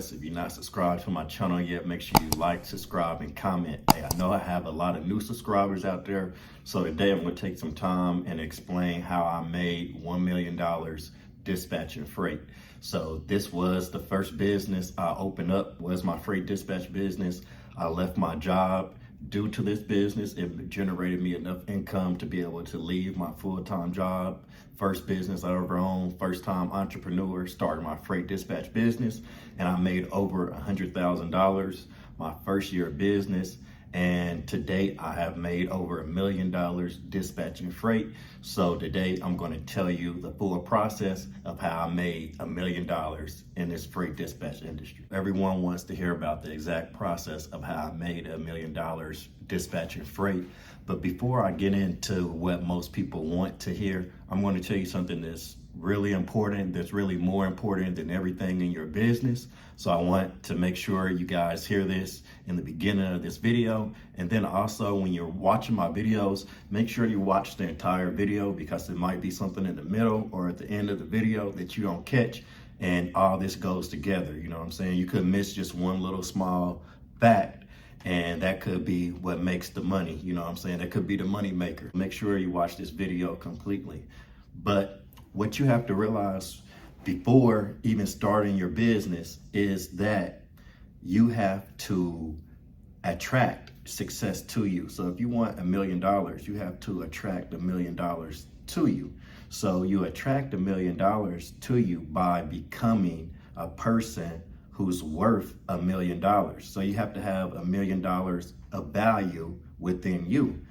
request, if you're not subscribed to my channel yet, make sure you like, subscribe, and comment. Hey, I know I have a lot of new subscribers out there, so today I'm going to take some time and explain how I made $1 million dispatching freight. So this was the first business I opened up, was my freight dispatch business. I left my job. Due to this business, it generated me enough income to be able to leave my full-time job. First business I ever owned, first-time entrepreneur, started my freight dispatch business, and I made over $100,000 my first year of business. And to date, I have made over $1 million dispatching freight. So today, I'm going to tell you the full process of how I made $1 million in this freight dispatch industry. Everyone wants to hear about the exact process of how I made $1 million dispatching freight. But before I get into what most people want to hear, I'm going to tell you something that's really important, that's really more important than everything in your business. So I want to make sure you guys hear this in the beginning of this video. And then also when you're watching my videos, make sure you watch the entire video, because there might be something in the middle or at the end of the video that you don't catch, and all this goes together. You know what I'm saying? You could miss just one little small fact, and that could be what makes the money. You know what I'm saying? That could be the money maker. Make sure you watch this video completely. But what you have to realize before even starting your business is that you have to attract success to you. So if you want $1 million, you have to attract $1 million to you. So you attract $1 million to you by becoming a person who's worth $1 million. So you have to have $1 million of value within you.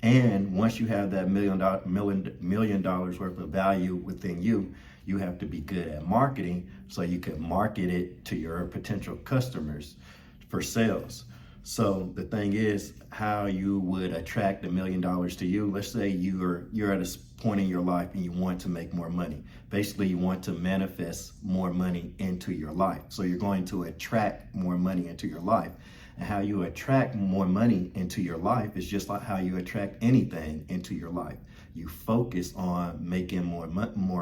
And once you have that $1 million worth of value within you, you have to be good at marketing so you can market it to your potential customers for sales. So the thing is, how you would attract $1 million to you. Let's say you're at a point in your life and you want to make more money. Basically, you want to manifest more money into your life. So you're going to attract more money into your life. And how you attract more money into your life is just like how you attract anything into your life. You focus on making more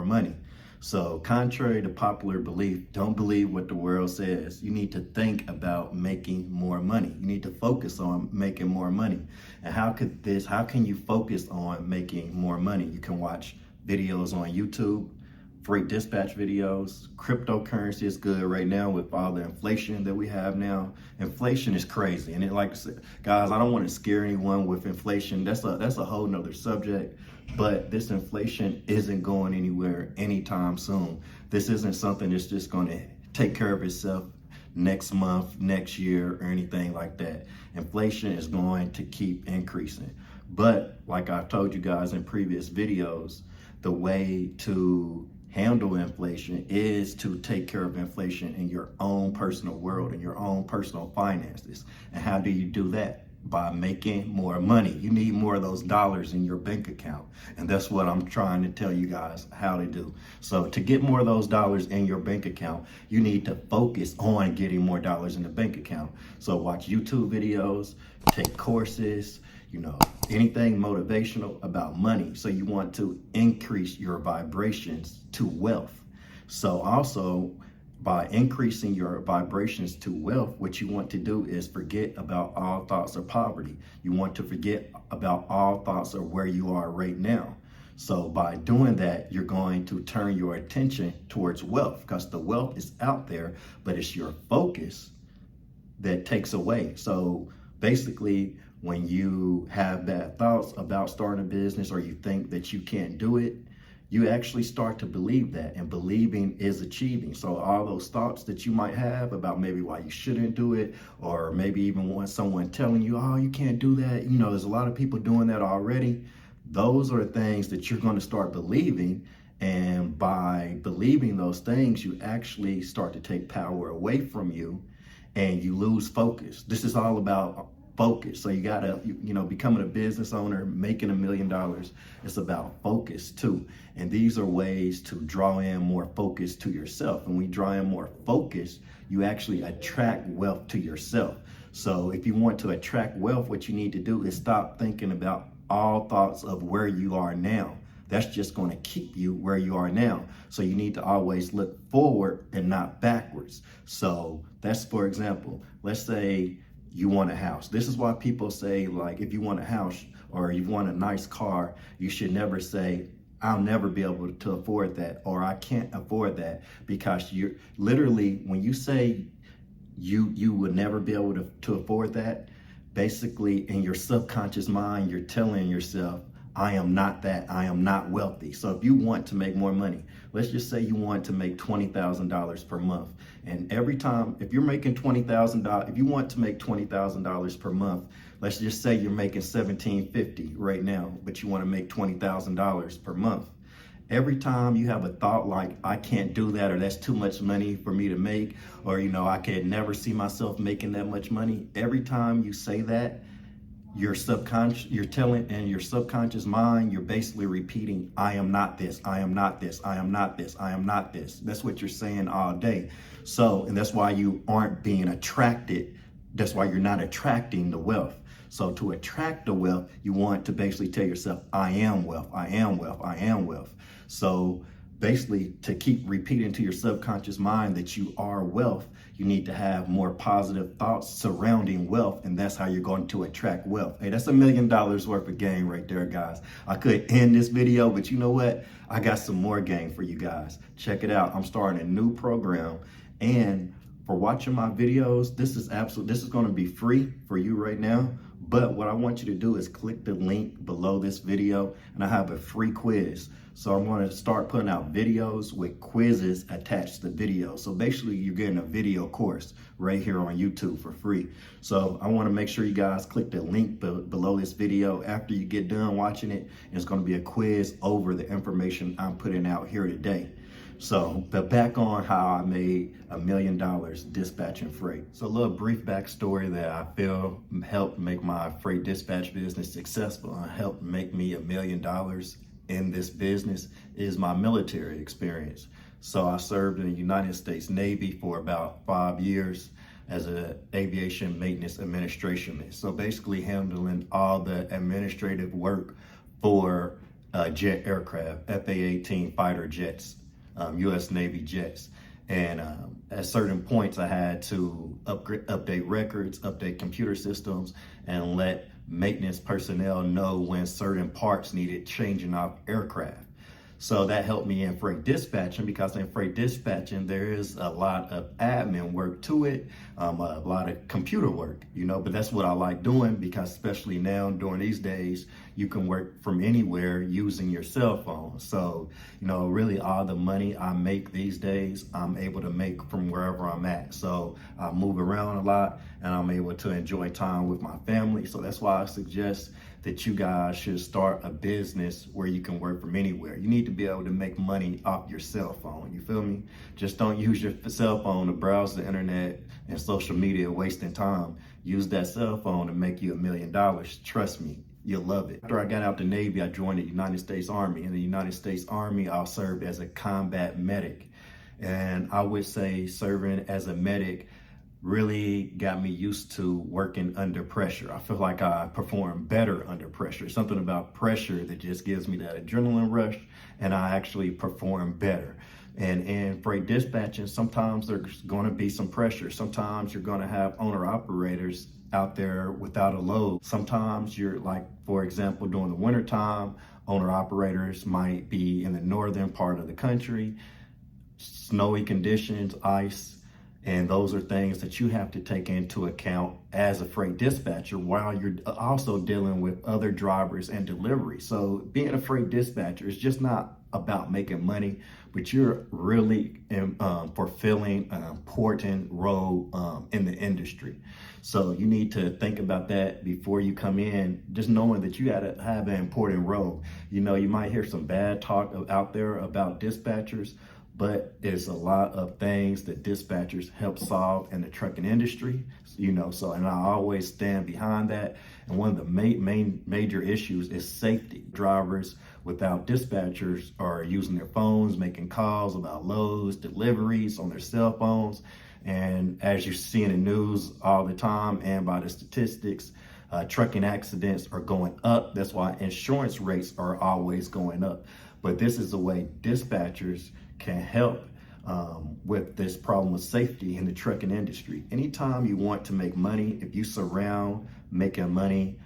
money. So contrary to popular belief, don't believe what the world says. You need to think about making more money. You need to focus on making more money. And how can you focus on making more money? You can watch videos on YouTube, freight dispatch videos. Cryptocurrency is good right now with all the inflation that we have now. Inflation is crazy. And like I said, guys, I don't want to scare anyone with inflation. That's a whole nother subject. But this inflation isn't going anywhere anytime soon. This isn't something that's just going to take care of itself next month, next year, or anything like that. Inflation is going to keep increasing. But like I've told you guys in previous videos, the way to handle inflation is to take care of inflation in your own personal world, in your own personal finances. And how do you do that? By making more money. You need more of those dollars in your bank account. And that's what I'm trying to tell you guys how to do. So to get more of those dollars in your bank account, you need to focus on getting more dollars in the bank account. So watch YouTube videos, take courses, anything motivational about money. So you want to increase your vibrations to wealth. So also, by increasing your vibrations to wealth, what you want to do is forget about all thoughts of poverty. You want to forget about all thoughts of where you are right now. So by doing that, you're going to turn your attention towards wealth, because the wealth is out there, but it's your focus that takes away. So basically, when you have bad thoughts about starting a business, or you think that you can't do it, you actually start to believe that, and believing is achieving. So all those thoughts that you might have about maybe why you shouldn't do it, or maybe even want someone telling you, oh, you can't do that. There's a lot of people doing that already. Those are things that you're going to start believing. And by believing those things, you actually start to take power away from you, and you lose focus. This is all about focus. So you gotta, becoming a business owner, making $1 million, it's about focus too. And these are ways to draw in more focus to yourself. And when you draw in more focus, you actually attract wealth to yourself. So if you want to attract wealth, what you need to do is stop thinking about all thoughts of where you are now. that's just going to keep you where you are now. So you need to always look forward and not backwards. So that's, for example, let's say you want a house. This is why people say, like, if you want a house or you want a nice car, you should never say, I'll never be able to afford that, or I can't afford that, because you're literally, when you say you would never be able to afford that, basically in your subconscious mind, you're telling yourself, I am not that, I am not wealthy. So if you want to make more money, let's just say you want to make $20,000 per month. And every time, if you're making $20,000, if you want to make $20,000 per month, let's just say you're making $1,750 right now, but you want to make $20,000 per month. Every time you have a thought like, I can't do that, or that's too much money for me to make, or, I could never see myself making that much money. Every time you say that, your subconscious, you're telling, and your subconscious mind, you're basically repeating, I am not this, I am not this, I am not this, I am not this. That's what you're saying all day. So, and that's why you aren't being attracted. That's why you're not attracting the wealth. So to attract the wealth, you want to basically tell yourself, I am wealth, I am wealth, I am wealth. So basically, to keep repeating to your subconscious mind that you are wealth, you need to have more positive thoughts surrounding wealth, and that's how you're going to attract wealth. Hey, that's $1 million worth of game right there, guys. I could end this video, but you know what? I got some more game for you guys. Check it out. I'm starting a new program, and for watching my videos, this is going to be free for you right now. But what I want you to do is click the link below this video, and I have a free quiz. So I'm going to start putting out videos with quizzes attached to the video. So basically, you're getting a video course right here on YouTube for free. So I want to make sure you guys click the link below this video after you get done watching it. And it's going to be a quiz over the information I'm putting out here today. So, but back on how I made $1 million dispatching freight. So a little brief backstory that I feel helped make my freight dispatch business successful and helped make me $1 million in this business is my military experience. So I served in the United States Navy for about 5 years as an aviation maintenance administration. So basically handling all the administrative work for jet aircraft, FA-18 fighter jets. U.S. Navy jets. And at certain points, I had to update records, update computer systems, and let maintenance personnel know when certain parts needed changing off aircraft. So that helped me in freight dispatching, because in freight dispatching, there is a lot of admin work to it, a lot of computer work, but that's what I like doing, because especially now during these days, you can work from anywhere using your cell phone. So, really all the money I make these days, I'm able to make from wherever I'm at. So I move around a lot, and I'm able to enjoy time with my family. So that's why I suggest that you guys should start a business where you can work from anywhere. You need to be able to make money off your cell phone. You feel me? Just don't use your cell phone to browse the internet and social media, wasting time. Use that cell phone to make you $1 million. Trust me, you'll love it. After I got out the Navy, I joined the United States Army. In the United States Army, I served as a combat medic. And I would say serving as a medic really got me used to working under pressure. I feel like I perform better under pressure. Something about pressure that just gives me that adrenaline rush, and I actually perform better. And in freight dispatching, sometimes there's going to be some pressure. Sometimes you're going to have owner-operators out there without a load. Sometimes you're like, for example, during the wintertime, owner-operators might be in the northern part of the country, snowy conditions, ice. And those are things that you have to take into account as a freight dispatcher while you're also dealing with other drivers and delivery. So being a freight dispatcher is just not about making money, but you're really fulfilling an important role in the industry. So you need to think about that before you come in, just knowing that you got to have an important role. You might hear some bad talk out there about dispatchers, but there's a lot of things that dispatchers help solve in the trucking industry, and I always stand behind that. And one of the main major issues is safety. Drivers without dispatchers are using their phones, making calls about loads, deliveries on their cell phones. And as you see in the news all the time and by the statistics, Trucking accidents are going up. That's why insurance rates are always going up. But this is the way dispatchers can help with this problem of safety in the trucking industry. Anytime you want to make money, if you surround making money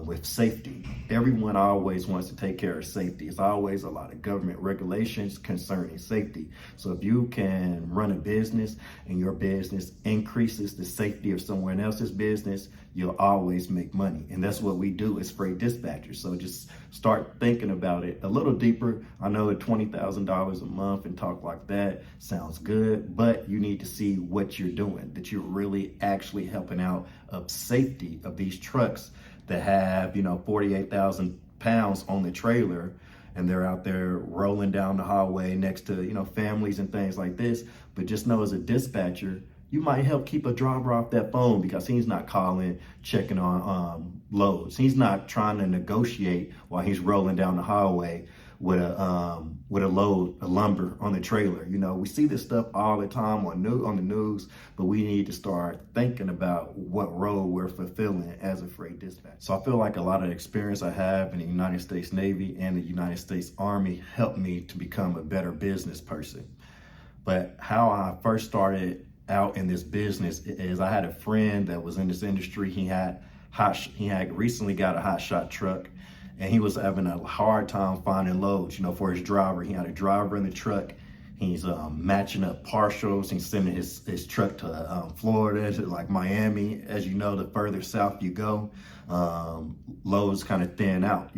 with safety, everyone always wants to take care of safety. It's always a lot of government regulations concerning safety. So if you can run a business and your business increases the safety of someone else's business, you'll always make money. And that's what we do as freight dispatchers. So just start thinking about it a little deeper. I know that $20,000 a month and talk like that sounds good, but you need to see what you're doing, that you're really actually helping out of safety of these trucks that have, 48,000 pounds on the trailer, and they're out there rolling down the highway next to, families and things like this. But just know, as a dispatcher, you might help keep a driver off that phone because he's not calling, checking on loads. He's not trying to negotiate while he's rolling down the highway with a load of lumber on the trailer. We see this stuff all the time on the news, but we need to start thinking about what role we're fulfilling as a freight dispatch. So I feel like a lot of the experience I have in the United States Navy and the United States Army helped me to become a better business person. But how I first started out in this business is I had a friend that was in this industry. He had recently got a hot shot truck, and he was having a hard time finding loads, for his driver. He had a driver in the truck. He's matching up partials. He's sending his truck to Florida, to like Miami. As you know, the further south you go, loads kind of thin out,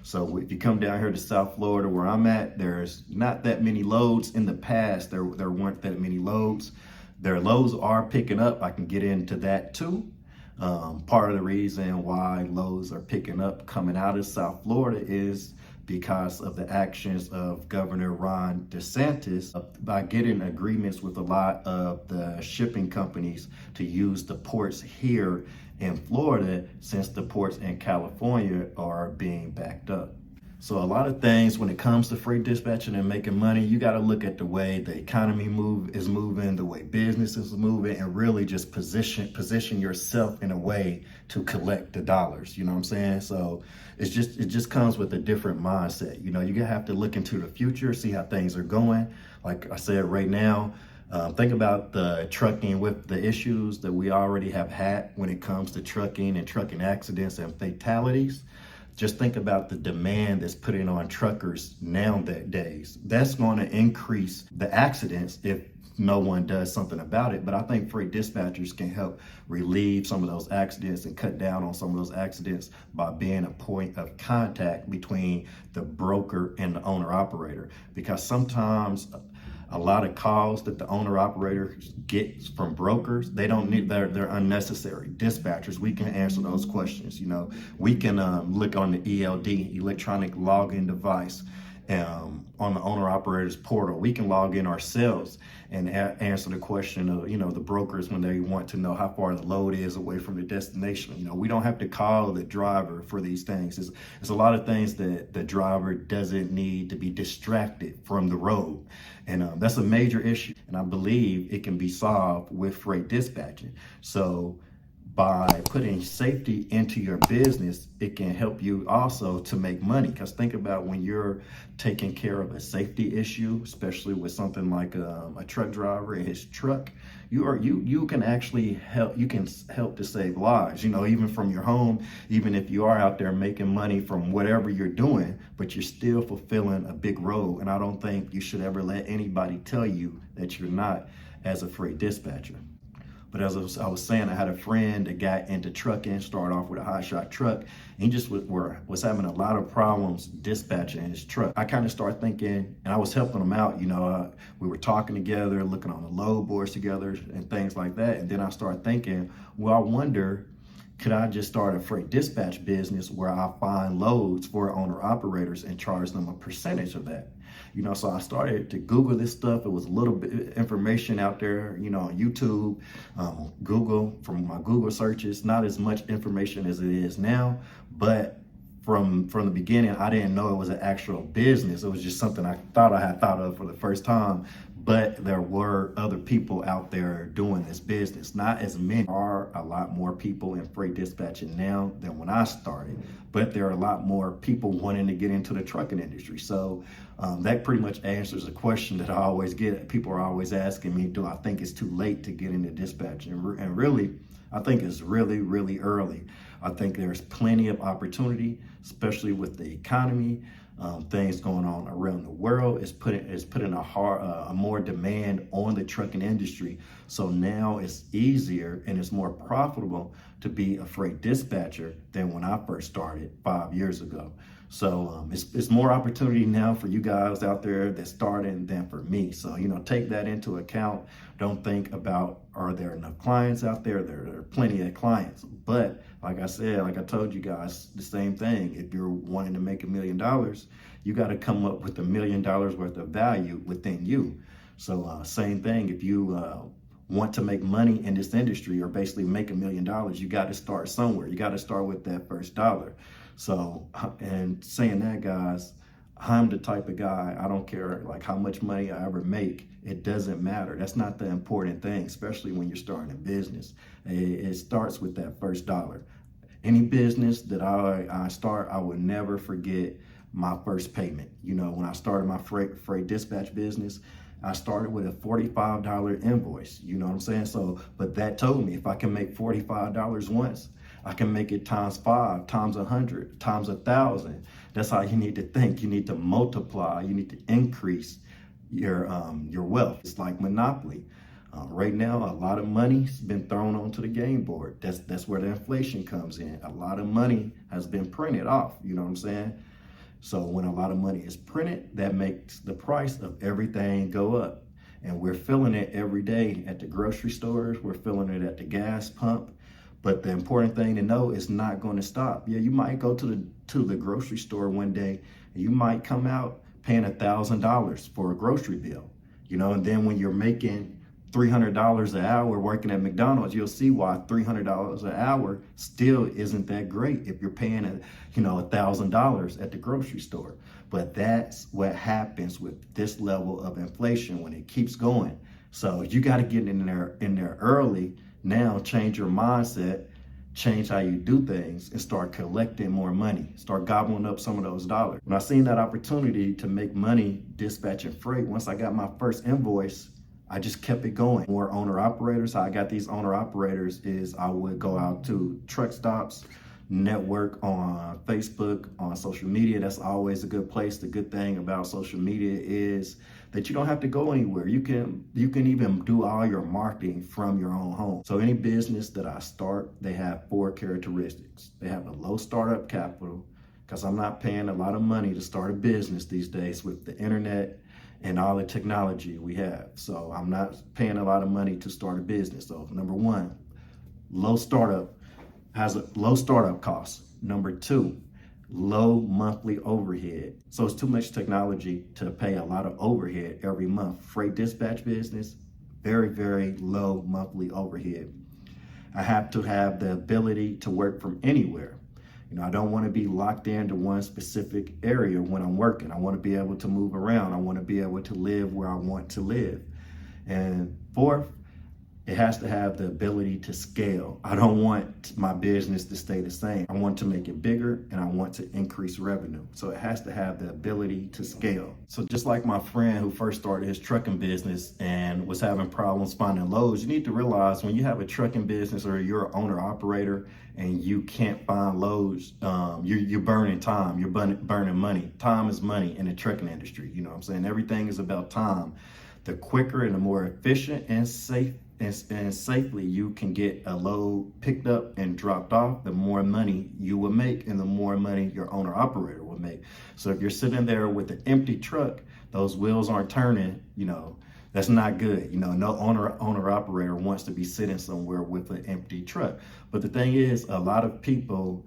So if you come down here to South Florida, where I'm at, there's not that many loads. In the past, there weren't that many loads. Their loads are picking up. I can get into that too. Part of the reason why loads are picking up coming out of South Florida is because of the actions of Governor Ron DeSantis by getting agreements with a lot of the shipping companies to use the ports here in Florida, since the ports in California are being backed up. So a lot of things when it comes to freight dispatching and making money, you got to look at the way the economy is moving, the way business is moving, and really just position yourself in a way to collect the dollars. You know what I'm saying? So it just comes with a different mindset. You have to look into the future, see how things are going. Like I said, right now, think about the trucking with the issues that we already have had when it comes to trucking and trucking accidents and fatalities. Just think about the demand that's putting on truckers nowadays. That's going to increase the accidents if no one does something about it. But I think freight dispatchers can help relieve some of those accidents and cut down on some of those accidents by being a point of contact between the broker and the owner operator. Because sometimes a lot of calls that the owner operator gets from brokers, they're unnecessary. Dispatchers, we can answer those questions. We can look on the ELD, electronic login device, on the owner operator's portal. We can log in ourselves and answer the question of, the brokers when they want to know how far the load is away from the destination. We don't have to call the driver for these things. It's a lot of things that the driver doesn't need to be distracted from the road. And that's a major issue. And I believe it can be solved with freight dispatching. So by putting safety into your business, it can help you also to make money. Because think about when you're taking care of a safety issue, especially with something like a truck driver and his truck, you can actually help. You can help to save lives. Even from your home, even if you are out there making money from whatever you're doing, but you're still fulfilling a big role. And I don't think you should ever let anybody tell you that you're not as a freight dispatcher. But as I was saying, I had a friend that got into trucking, started off with a hot shot truck. And he just was having a lot of problems dispatching his truck. I kind of started thinking, and I was helping him out. We were talking together, looking on the load boards together and things like that. And then I started thinking, well, I wonder, could I just start a freight dispatch business where I find loads for owner operators and charge them a percentage of that? So I started to Google this stuff. It was a little bit of information out there, on YouTube, Google, from my Google searches, not as much information as it is now, but from the beginning, I didn't know it was an actual business. It was just something I thought I had thought of for the first time. but there were other people out there doing this business. Not as many. There are a lot more people in freight dispatching now than when I started, but there are a lot more people wanting to get into the trucking industry. So that pretty much answers a question that I always get. People are always asking me, do I think it's too late to get into dispatching? And really, I think it's really, really early. I think there's plenty of opportunity, especially with the economy. Things going on around the world is putting a more demand on the trucking industry. So now it's easier and it's more profitable to be a freight dispatcher than when I first started 5 years ago. So it's more opportunity now for you guys out there that starting than for me. So, take that into account. Don't think about, are there enough clients out there? There are plenty of clients. But like I said, like I told you guys, the same thing. If you're wanting to make $1 million, you got to come up with $1 million worth of value within you. So same thing, if you want to make money in this industry or basically make $1 million, you got to start somewhere. You got to start with that first dollar. So, and saying that, guys, I'm the type of guy, I don't care like how much money I ever make. It doesn't matter. That's not the important thing, especially when you're starting a business. It starts with that first dollar. Any business that I start, I would never forget my first payment. When I started my freight dispatch business, I started with a $45 invoice. You know what I'm saying? So, but that told me if I can make $45 once, I can make it times 5, times 100, times 1,000. That's how you need to think. You need to multiply. You need to increase your wealth. It's like Monopoly. Right now, a lot of money's been thrown onto the game board. That's where the inflation comes in. A lot of money has been printed off. You know what I'm saying? So when a lot of money is printed, that makes the price of everything go up. And we're feeling it every day at the grocery stores. We're feeling it at the gas pump. But the important thing to know is not going to stop. Yeah, you might go to the grocery store one day and you might come out paying $1,000 for a grocery bill, and then when you're making $300 an hour working at McDonald's, you'll see why $300 an hour still isn't that great if you're paying $1,000 at the grocery store. But that's what happens with this level of inflation when it keeps going. So you got to get in there early. Now change your mindset, change how you do things, and start collecting more money. Start gobbling up some of those dollars. When I seen that opportunity to make money dispatching freight, once I got my first invoice, I just kept it going. More owner operators. How I got these owner operators is I would go out to truck stops, network on Facebook, on social media. That's always a good place. The good thing about social media is that you don't have to go anywhere. You can even do all your marketing from your own home. So any business that I start, they have 4 characteristics. They have a low startup capital, because I'm not paying a lot of money to start a business these days with the internet and all the technology we have. So I'm not paying a lot of money to start a business. So number 1, low startup cost. Number 2, low monthly overhead. So it's too much technology to pay a lot of overhead every month. Freight dispatch business, very, very low monthly overhead. I have to have the ability to work from anywhere. I don't want to be locked into one specific area when I'm working. I want to be able to move around. I want to be able to live where I want to live. And 4th, it has to have the ability to scale. I don't want my business to stay the same. I want to make it bigger and I want to increase revenue. So it has to have the ability to scale. So just like my friend who first started his trucking business and was having problems finding loads, you need to realize when you have a trucking business or you're an owner operator and you can't find loads, you're burning time, you're burning money. Time is money in the trucking industry. You know what I'm saying? Everything is about time. The quicker and the more efficient and safe and safely you can get a load picked up and dropped off, the more money you will make and the more money your owner operator will make. So if you're sitting there with an empty truck, those wheels aren't turning, that's not good. No owner operator wants to be sitting somewhere with an empty truck. But the thing is, a lot of people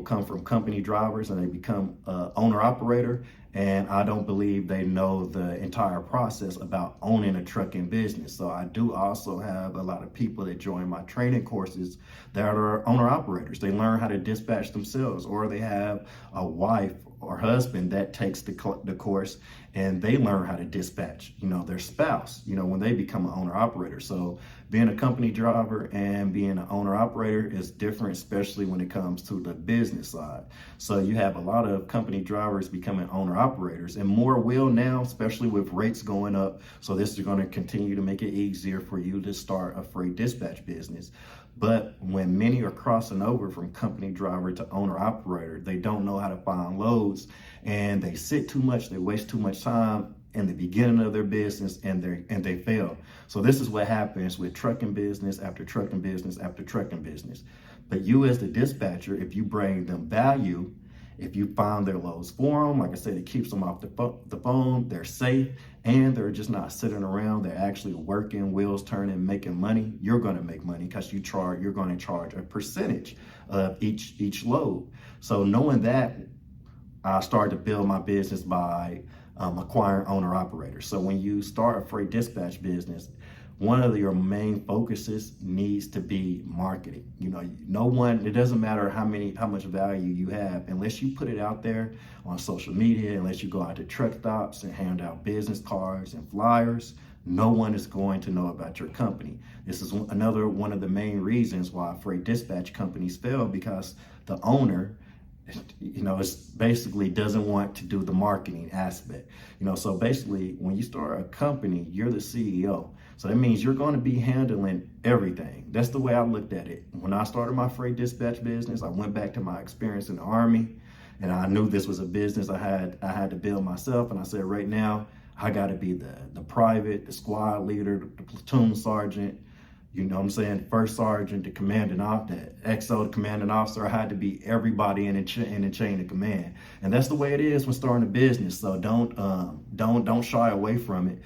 come from company drivers and they become owner operator. And I don't believe they know the entire process about owning a trucking business. So I do also have a lot of people that join my training courses that are owner operators. They learn how to dispatch themselves, or they have a wife or husband that takes the course, and they learn how to dispatch, their spouse, when they become an owner operator. So being a company driver and being an owner operator is different, especially when it comes to the business side. So you have a lot of company drivers becoming owner operators, and more will now, especially with rates going up. So this is going to continue to make it easier for you to start a freight dispatch business. But when many are crossing over from company driver to owner operator, they don't know how to find loads, and they sit too much, they waste too much time in the beginning of their business, and they fail. So this is what happens with trucking business after trucking business after trucking business. But you as the dispatcher, if you bring them value, if you find their loads for them, like I said, it keeps them off the phone, they're safe, and they're just not sitting around, they're actually working, wheels turning, making money. You're going to make money because you're going to charge a percentage of each load. So knowing that, I started to build my business by acquiring owner operators. So when you start a freight dispatch business, one of your main focuses needs to be marketing. No one, it doesn't matter how much value you have, unless you put it out there on social media, unless you go out to truck stops and hand out business cards and flyers, no one is going to know about your company. This is another one of the main reasons why freight dispatch companies fail, because the owner, it's basically doesn't want to do the marketing aspect. So basically when you start a company, you're the CEO. So that means you're going to be handling everything. That's the way I looked at it. When I started my freight dispatch business, I went back to my experience in the Army, and I knew this was a business I had to build myself. And I said, right now, I got to be the private, the squad leader, the platoon sergeant, first sergeant, the commanding officer, the XO, the commanding officer. I had to be everybody in the chain of command, and that's the way it is when starting a business. So don't shy away from it.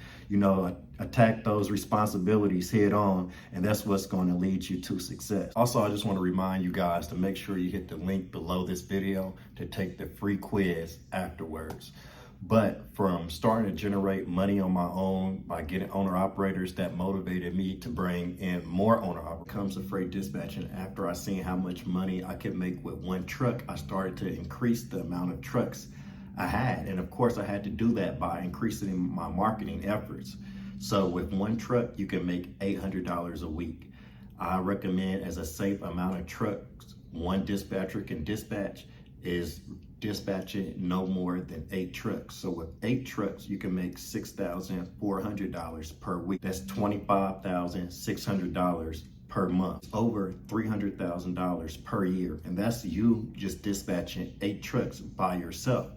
Attack those responsibilities head on, and that's what's going to lead you to success. Also, I just want to remind you guys to make sure you hit the link below this video to take the free quiz afterwards. But from starting to generate money on my own by getting owner operators, that motivated me to bring in more owner operators. Comes to freight dispatching, after I seen how much money I could make with one truck, I started to increase the amount of trucks I had. And of course, I had to do that by increasing my marketing efforts. So with one truck, you can make $800 a week. I recommend, as a safe amount of trucks one dispatcher can dispatch, is dispatching no more than 8 trucks. So with 8 trucks, you can make $6,400 per week. That's $25,600 per month, over $300,000 per year. And that's you just dispatching 8 trucks by yourself.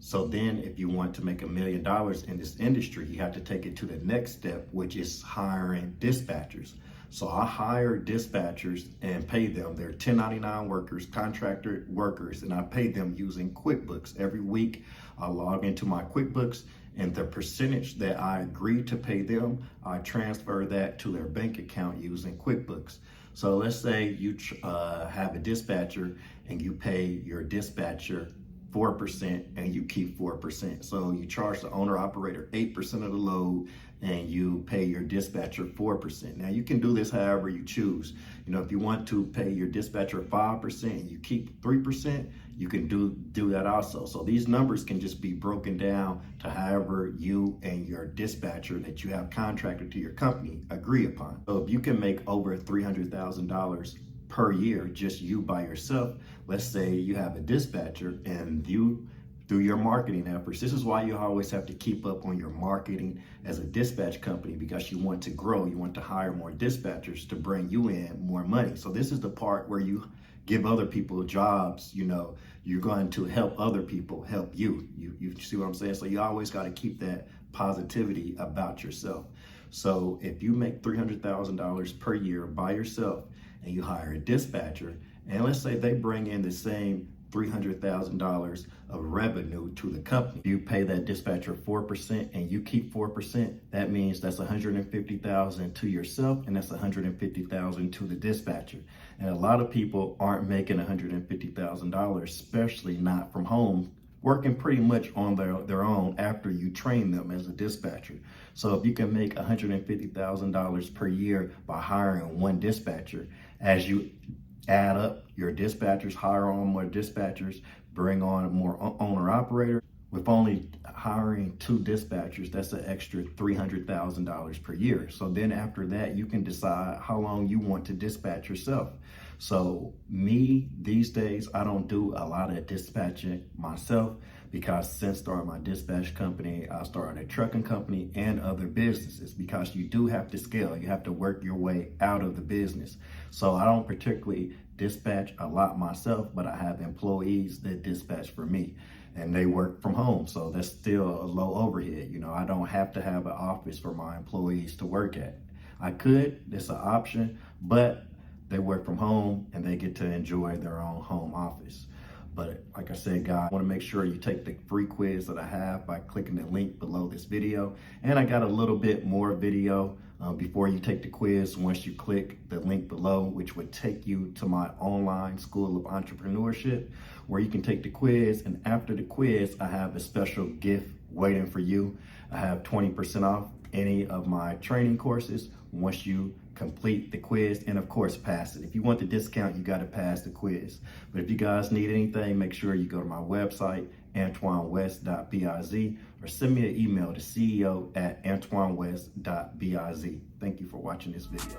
So then if you want to make $1 million in this industry, you have to take it to the next step, which is hiring dispatchers. So I hire dispatchers and pay them. They're 1099 workers, contractor workers, and I pay them using QuickBooks. Every week I log into my QuickBooks, and the percentage that I agree to pay them, I transfer that to their bank account using QuickBooks. So let's say you have a dispatcher and you pay your dispatcher 4% and you keep 4%. So you charge the owner operator 8% of the load and you pay your dispatcher 4%. Now you can do this however you choose. If you want to pay your dispatcher 5% and you keep 3%, you can do that also. So these numbers can just be broken down to however you and your dispatcher that you have contracted to your company agree upon. So if you can make over $300,000 per year, just you by yourself, let's say you have a dispatcher, and you, through your marketing efforts, this is why you always have to keep up on your marketing as a dispatch company, because you want to grow, you want to hire more dispatchers to bring you in more money. So this is the part where you give other people jobs. You're going to help other people help you. You see what I'm saying? So you always got to keep that positivity about yourself. So if you make $300,000 per year by yourself and you hire a dispatcher, and let's say they bring in the same $300,000 of revenue to the company, you pay that dispatcher 4% and you keep 4%, that means that's $150,000 to yourself, and that's $150,000 to the dispatcher. And a lot of people aren't making $150,000, especially not from home, working pretty much on their own after you train them as a dispatcher. So if you can make $150,000 per year by hiring one dispatcher, as you add up your dispatchers, hire on more dispatchers, bring on more owner operator. With only hiring 2 dispatchers, that's an extra $300,000 per year. So then after that, you can decide how long you want to dispatch yourself. So me, these days, I don't do a lot of dispatching myself, because since starting my dispatch company, I started a trucking company and other businesses, because you do have to scale. You have to work your way out of the business. So I don't particularly dispatch a lot myself, but I have employees that dispatch for me, and they work from home. So that's still a low overhead. You know, I don't have to have an office for my employees to work at. I could, it's an option, but they work from home and they get to enjoy their own home office. But like I said, guys, I want to make sure you take the free quiz that I have by clicking the link below this video. And I got a little bit more video before you take the quiz once you click the link below, which would take you to my online school of entrepreneurship, where you can take the quiz. And after the quiz, I have a special gift waiting for you. I have 20% off any of my training courses once you complete the quiz, and of course pass it. If you want the discount, you got to pass the quiz. But if you guys need anything, make sure you go to my website, antoinewest.biz, or send me an email to ceo@antoinewest.biz. Thank you for watching this video.